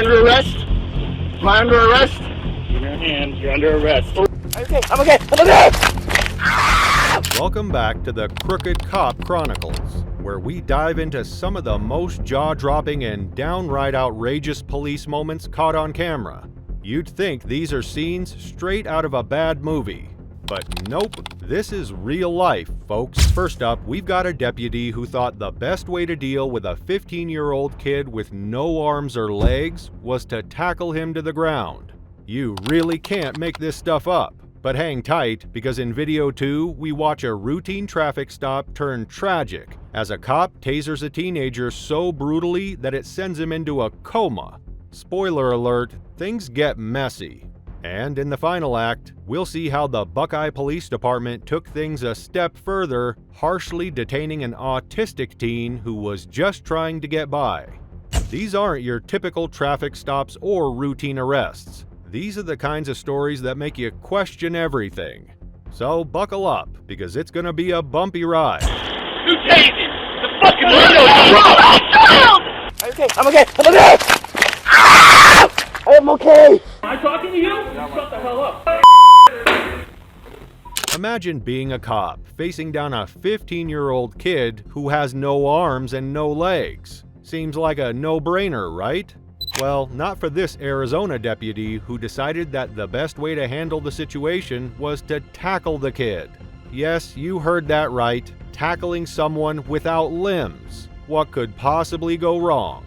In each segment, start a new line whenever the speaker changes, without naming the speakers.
under arrest? Am I under arrest? Give me your hands. You're under arrest. Okay, I'm okay.
Welcome back to the Crooked Cop Chronicles, where we dive into some of the most jaw-dropping and downright outrageous police moments caught on camera. You'd think these are scenes straight out of a bad movie. But nope, this is real life, folks. First up, we've got a deputy who thought the best way to deal with a 15-year-old kid with no arms or legs was to tackle him to the ground. You really can't make this stuff up. But hang tight, because in video 2, we watch a routine traffic stop turn tragic as a cop tasers a teenager so brutally that it sends him into a coma. Spoiler alert, things get messy. And in the final act, we'll see how the Buckeye Police Department took things a step further, harshly detaining an autistic teen who was just trying to get by. These aren't your typical traffic stops or routine arrests. These are the kinds of stories that make you question everything. So buckle up, because it's gonna be a bumpy ride.
You tased him! The fucking window's I'm okay! I am okay!
Am I talking to you? Shut the hell up.
Imagine being a cop, facing down a 15-year-old kid who has no arms and no legs. Seems like a no-brainer, right? Well, not for this Arizona deputy who decided that the best way to handle the situation was to tackle the kid. Yes, you heard that right, tackling someone without limbs. What could possibly go wrong?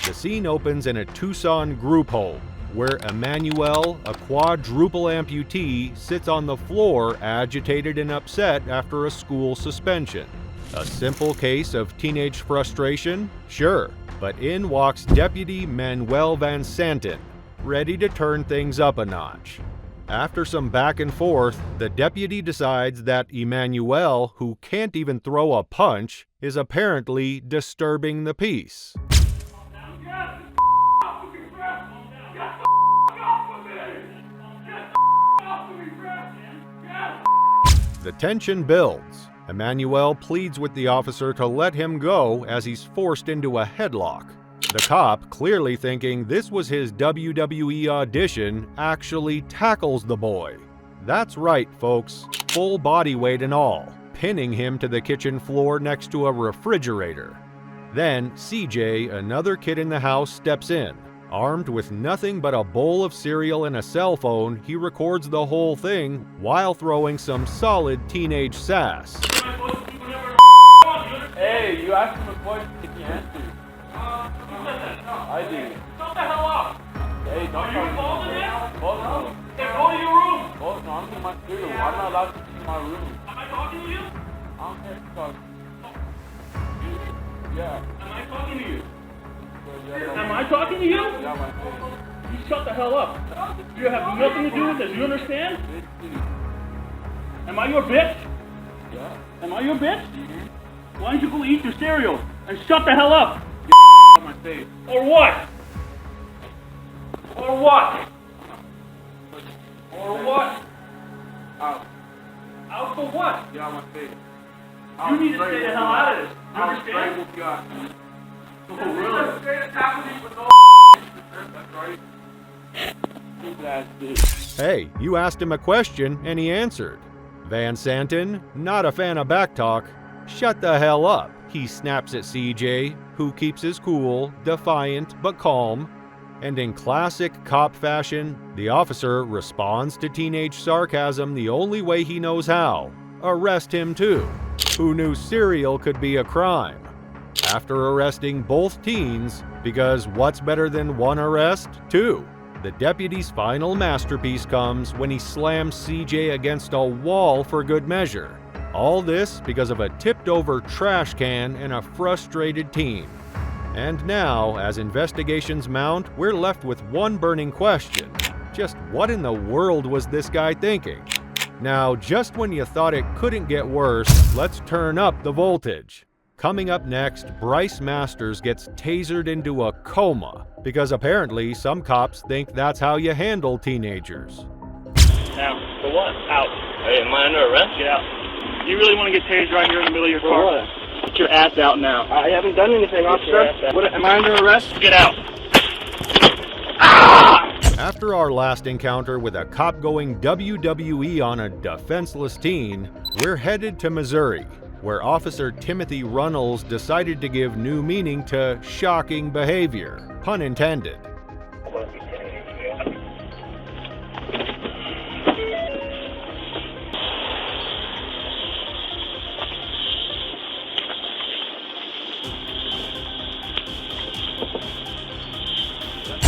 The scene opens in a Tucson group home, where Emmanuel, a quadruple amputee, sits on the floor agitated and upset after a school suspension. A simple case of teenage frustration? Sure, but in walks Deputy Manuel Van Santen, ready to turn things up a notch. After some back and forth, the deputy decides that Emmanuel, who can't even throw a punch, is apparently disturbing the peace. The tension builds. Emmanuel pleads with the officer to let him go as he's forced into a headlock. The cop, clearly thinking this was his WWE audition, actually tackles the boy. That's right, folks, full body weight and all, pinning him to the kitchen floor next to a refrigerator. Then CJ, another kid in the house, steps in. Armed with nothing but a bowl of cereal and a cell phone, he records the whole thing while throwing some solid teenage sass.
Hey, you asked him a question, did he answer? I did. Shut the hell up! Hey, don't talk to me. Both of them. Hey, go to your room! Both, no, I'm in my studio. I'm not allowed to see my room. Am I talking to you? I don't care if you talk. Yeah. Am I talking to you? Am I talking to you? You shut the hell up. You have nothing to do with this. You understand? Am I your bitch? Yeah. Am I your bitch? Mm-hmm. Why don't you go eat your cereal and shut the hell up? On my face. Or what? Or what? Or what? Out. Out for what? Get out of my face. You need to stay the hell out of this. You understand? Oh, really? That's right.
Hey, you asked him a question and he answered. Van Santen, not a fan of backtalk. Shut the hell up, he snaps at CJ, who keeps his cool, defiant but calm. And in classic cop fashion, the officer responds to teenage sarcasm the only way he knows how. Arrest him too. Who knew cereal could be a crime? After arresting both teens, because what's better than one arrest? Two. The deputy's final masterpiece comes when he slams CJ against a wall for good measure. All this because of a tipped-over trash can and a frustrated teen. And now, as investigations mount, we're left with one burning question. Just what in the world was this guy thinking? Now, just when you thought it couldn't get worse, let's turn up the voltage. Coming up next, Bryce Masters gets tasered into a coma because apparently some cops think that's how you handle teenagers.
Now, for what? Out.
Hey, am I under arrest?
Get out. You really want to get tased right here in the middle of your car?
what?
Get your ass out now.
I haven't done anything, officer. What, am I under arrest?
Get out.
After our last encounter with a cop going WWE on a defenseless teen, we're headed to Missouri, where Officer Timothy Runnels decided to give new meaning to shocking behavior, pun intended.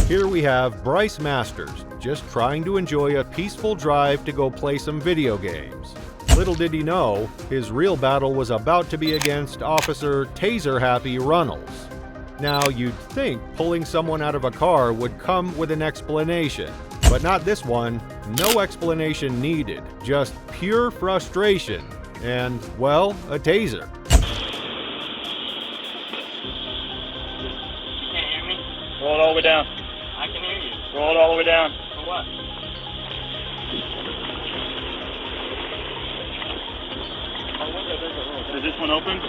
Here we have Bryce Masters, just trying to enjoy a peaceful drive to go play some video games. Little did he know, his real battle was about to be against Officer Taser-Happy Runnels. Now, you'd think pulling someone out of a car would come with an explanation, but not this one. No explanation needed, just pure frustration and, well, a taser.
You can't hear me?
Roll it all the way down.
I can hear you.
Roll it all the way down.
For what?
Is this one open?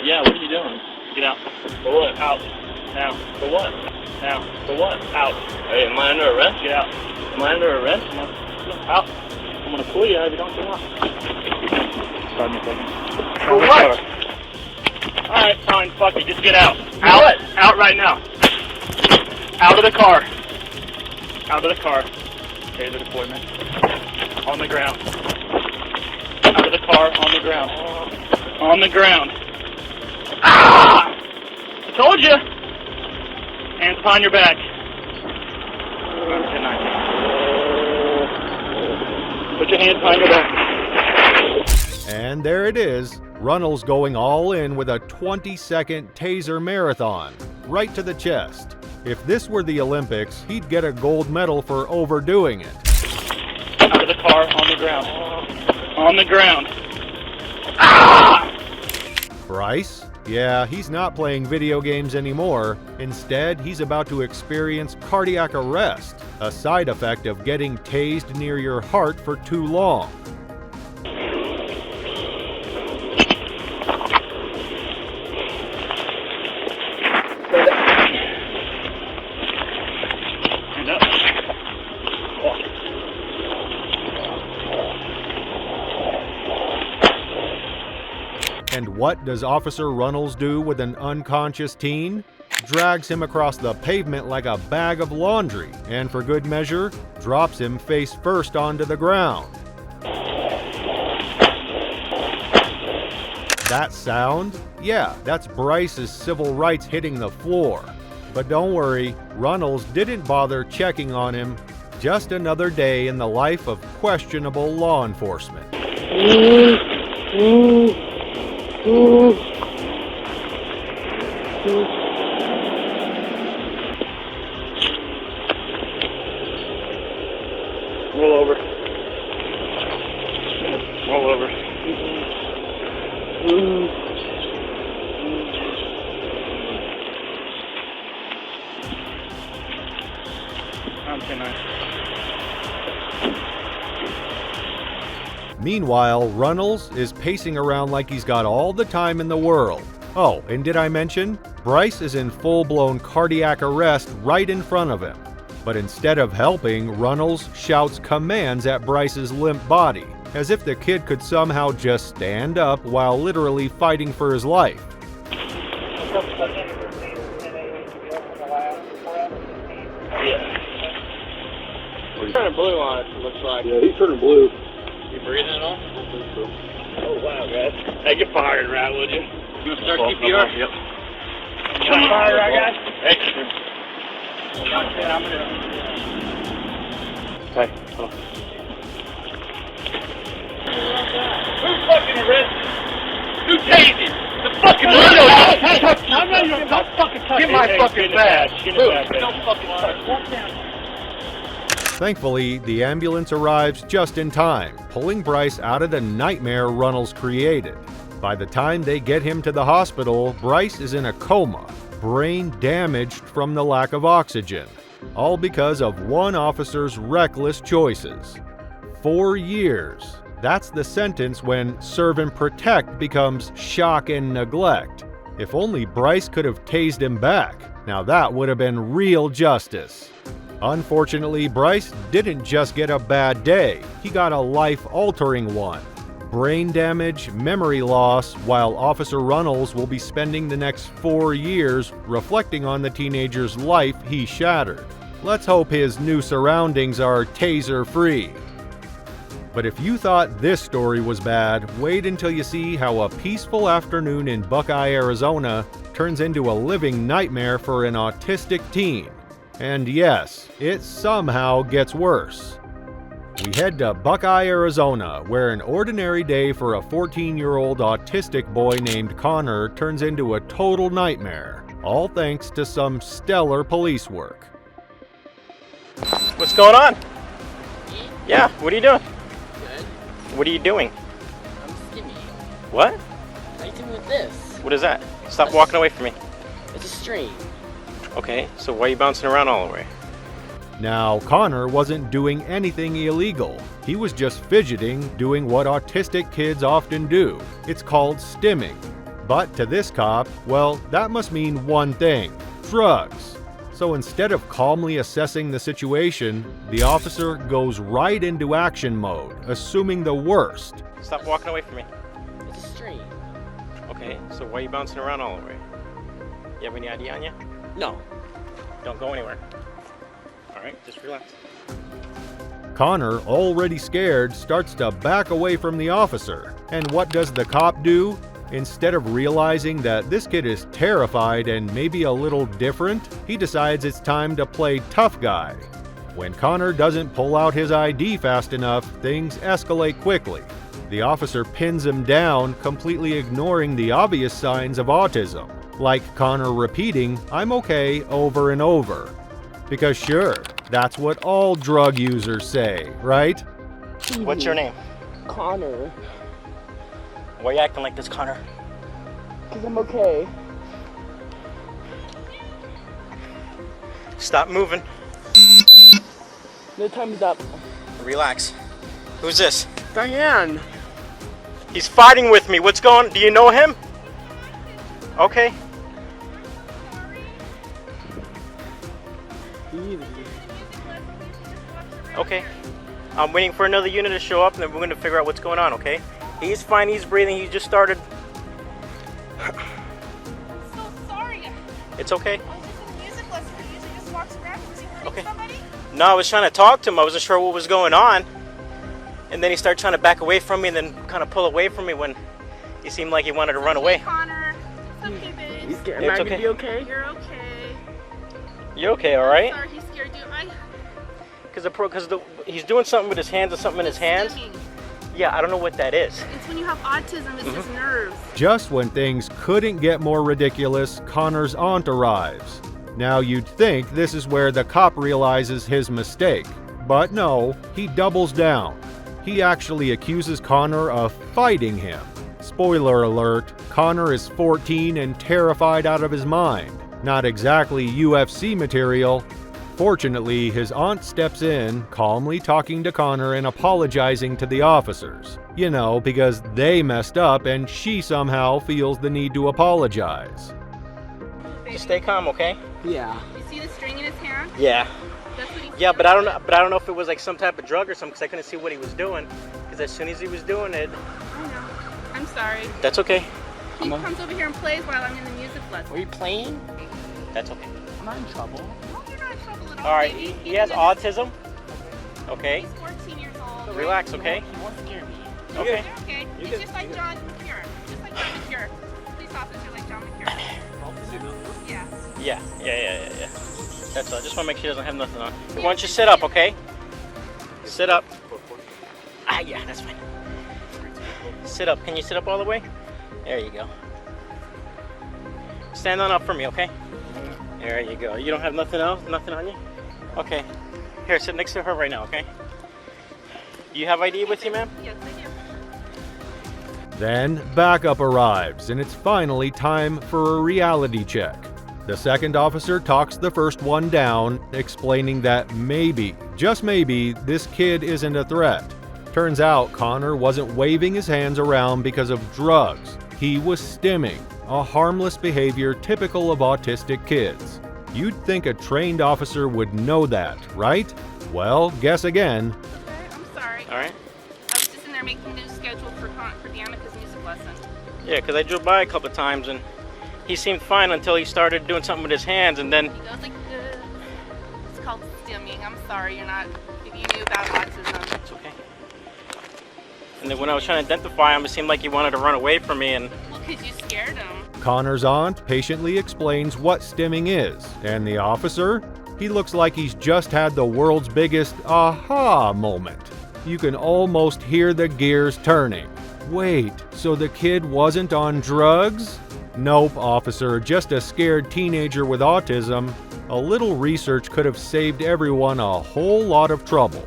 Yeah, what are you doing?
Get out.
For what?
Out. Now.
For what?
Now.
For what?
Out.
Hey, am I under arrest?
Get out.
Am I under arrest?
Out. I'm gonna pull you out if you don't get out. Pardon me a second.
For what?
Alright, fine, fuck it, just get out.
For
Out.
what?
Out right now. Out of the car. Out of the car. Taser deployment. On the ground. Out of the car, on the ground. On the ground. Ah! I told you. Hands behind your back. Put your hands behind your back.
And there it is, Runnels going all in with a 20-second taser marathon, right to the chest. If this were the Olympics, he'd get a gold medal for overdoing it.
Out of the car, on the ground. On the ground. Ah!
Bryce? Yeah, he's not playing video games anymore. Instead, he's about to experience cardiac arrest, a side effect of getting tased near your heart for too long.
Hand up.
And what does Officer Runnels do with an unconscious teen? Drags him across the pavement like a bag of laundry, and for good measure, drops him face first onto the ground. That sound? Yeah, that's Bryce's civil rights hitting the floor. But don't worry, Runnels didn't bother checking on him. Just another day in the life of questionable law enforcement.
Roll over. Roll over. I'm 10-9.
Meanwhile, Runnels is pacing around like he's got all the time in the world. Oh, and did I mention? Bryce is in full-blown cardiac arrest right in front of him. But instead of helping, Runnels shouts commands at Bryce's limp body, as if the kid could somehow just stand up while literally fighting for his life.
He's turning blue on it, looks like.
Yeah, he's turning blue.
You breathing it on? Oh, wow, guys. Hey, get fired right, would you? You want to start CPR? Yep. Come on, right, guys? Hey.
Hey.
Who's fucking arrested? Who tased him? The fucking window! I'm not even fucking touch. Get my fucking badge. Get it back. Don't fucking touch. Walk down.
Thankfully, the ambulance arrives just in time, pulling Bryce out of the nightmare Runnels created. By the time they get him to the hospital, Bryce is in a coma, brain damaged from the lack of oxygen, all because of one officer's reckless choices. 4 years. That's the sentence when serve and protect becomes shock and neglect. If only Bryce could have tased him back. Now that would have been real justice. Unfortunately, Bryce didn't just get a bad day, he got a life-altering one. Brain damage, memory loss, while Officer Runnels will be spending the next 4 years reflecting on the teenager's life he shattered. Let's hope his new surroundings are taser-free. But if you thought this story was bad, wait until you see how a peaceful afternoon in Buckeye, Arizona turns into a living nightmare for an autistic teen. And yes, it somehow gets worse. We head to Buckeye, Arizona, where an ordinary day for a 14-year-old autistic boy named Connor turns into a total nightmare, all thanks to some stellar police work.
What's going on?
Me?
Yeah, what are you doing?
Good.
What are you doing?
I'm skinny.
What?
What are you doing with this?
What is that? Stop walking away from me.
It's a string.
Okay, so why are you bouncing around all the way?
Now, Connor wasn't doing anything illegal. He was just fidgeting, doing what autistic kids often do. It's called stimming. But to this cop, well, that must mean one thing: drugs. So instead of calmly assessing the situation, the officer goes right into action mode, assuming the worst.
Stop walking away from me.
It's a string.
Okay, so why are you bouncing around all the way? You have any ID on you?
No.
Don't go anywhere. Alright, just relax.
Connor, already scared, starts to back away from the officer. And what does the cop do? Instead of realizing that this kid is terrified and maybe a little different, he decides it's time to play tough guy. When Connor doesn't pull out his ID fast enough, things escalate quickly. The officer pins him down, completely ignoring the obvious signs of autism, like Connor repeating, "I'm okay," over and over. Because sure, that's what all drug users say, right?
What's your name?
Connor.
Why are you acting like this, Connor?
Because I'm okay.
Stop moving.
No time is up.
Relax. Who's this?
Diane.
He's fighting with me. What's going on? Do you know him? Okay. Okay. I'm waiting for another unit to show up and then we're going to figure out what's going on, okay? He's fine, he's breathing, he just started.
I'm so sorry.
It's okay.
I was just in a music lesson. He usually just walks around. Was he hurting
Okay.
somebody?
No, I was trying to talk to him. I wasn't sure what was going on. And then he started trying to back away from me and then kind of pull away from me when he seemed like he wanted to run away.
Connor. It's okay, babe.
Am
It's
I
okay.
gonna be okay?
You're okay.
You okay, alright?
Sorry he scared you.
Because he's doing something with his hands and something in his hands.
Stimming.
Yeah, I don't know what that is.
It's when you have autism. It's just nerves.
Just when things couldn't get more ridiculous, Connor's aunt arrives. Now you'd think this is where the cop realizes his mistake, but no, he doubles down. He actually accuses Connor of fighting him. Spoiler alert, Connor is 14 and terrified out of his mind. Not exactly UFC material. Fortunately, his aunt steps in, calmly talking to Connor and apologizing to the officers. You know, because they messed up and she somehow feels the need to apologize.
Just stay calm, okay?
Yeah.
You see the string in his hand?
Yeah.
That's what he's
Yeah, but I don't know if it was like some type of drug or something because I couldn't see what he was doing. Because as soon as he was doing it,
I know. I'm sorry.
that's okay.
He comes over here and plays while I'm in the music lesson.
Were you playing?
That's okay.
I'm not in trouble.
No, you're not in trouble at all.
All right,
baby.
he has autism. Okay.
He's 14 years old.
Relax, okay?
You won't scare me.
Okay.
You're okay.
You
He's
good.
just like John McCure. Just like John McCure. Police officer like John McCure. Yeah.
Yeah. That's all. I just want to make sure he doesn't have nothing on. Why don't you sit up, okay? Sit up. Yeah, that's fine. Sit up. Can you sit up all the way? There you go. Stand on up for me, okay? There you go. You don't have nothing else? Nothing on you? Okay. Here, sit next to her right now, okay? Do you have ID with you, ma'am?
Yes, I do.
Then backup arrives, and it's finally time for a reality check. The second officer talks the first one down, explaining that maybe, just maybe, this kid isn't a threat. Turns out Connor wasn't waving his hands around because of drugs. He was stimming, a harmless behavior typical of autistic kids. You'd think a trained officer would know that, right? Well, guess again.
Okay, I'm sorry.
All right.
I was just in there making a new schedule for Danica's music lesson.
Yeah, because I drove by a couple of times and he seemed fine until he started doing something with his hands, and then...
He goes like, it's called stimming. I'm sorry, you're not, if you knew about autism.
It's okay. And then when I was trying to identify him, it seemed like he wanted to run away from me, and...
Well, because you scared him.
Connor's aunt patiently explains what stimming is, and the officer? He looks like he's just had the world's biggest aha moment. You can almost hear the gears turning. Wait, so the kid wasn't on drugs? Nope, officer, just a scared teenager with autism. A little research could have saved everyone a whole lot of trouble.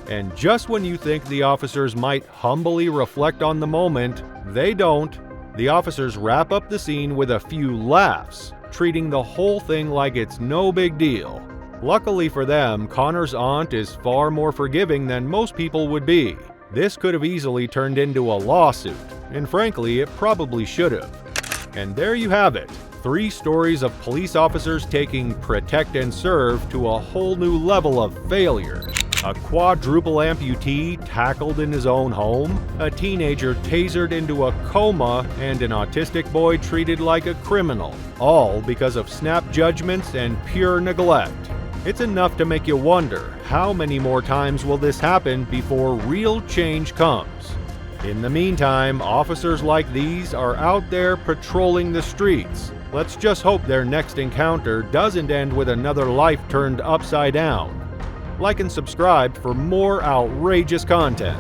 And just when you think the officers might humbly reflect on the moment, they don't. The officers wrap up the scene with a few laughs, treating the whole thing like it's no big deal. Luckily for them, Connor's aunt is far more forgiving than most people would be. This could have easily turned into a lawsuit, and frankly, it probably should have. And there you have it, 3 stories of police officers taking protect and serve to a whole new level of failure. A quadruple amputee tackled in his own home, a teenager tasered into a coma, and an autistic boy treated like a criminal, all because of snap judgments and pure neglect. It's enough to make you wonder, how many more times will this happen before real change comes? In the meantime, officers like these are out there patrolling the streets. Let's just hope their next encounter doesn't end with another life turned upside down. Like and subscribe for more outrageous content.